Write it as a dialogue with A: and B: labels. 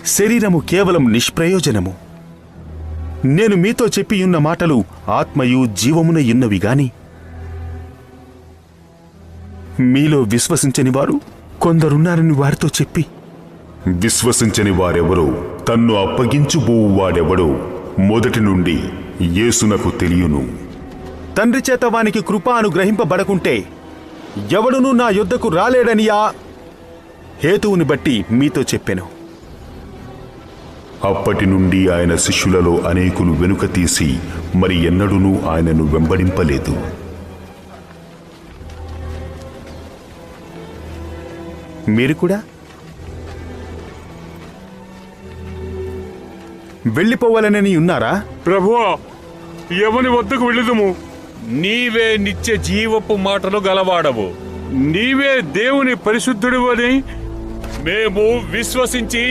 A: శరీరము కేవలం నిష్ప్రయోజనము. నేను మీతో చెప్పియున్న మాటలు ఆత్మయు జీవమునయున్నవి గాని మీలో విశ్వసించని వారు కొందరున్నారని వారితో చెప్పి,
B: విశ్వసించని వారెవరో తన్ను అప్పగించుబోవువాడెవడో మొదటి నుండి యేసునకు తెలియను.
A: తండ్రి చేత వానికి కృప అనుగ్రహింపబడకుంటే ఎవడునూ నా యొద్దకు రాలేడని ఆ హేతువుని బట్టి మీతో చెప్పెను.
B: అప్పటి నుండి ఆయన శిష్యులలో అనేకులు వెనుక తీసి మరి ఎన్నడూనూ ఆయనను వెంబడింపలేదు.
A: మీరు కూడా వెళ్ళిపోవాలనని ఉన్నారా?
C: ప్రభువా, ఎవని వద్దకు వెళ్ళుదుము?
D: నీవే నిత్య జీవపు మాటలు గలవాడవు.
C: నీవే దేవుని పరిశుద్ధుడు అని
D: మేము విశ్వసించి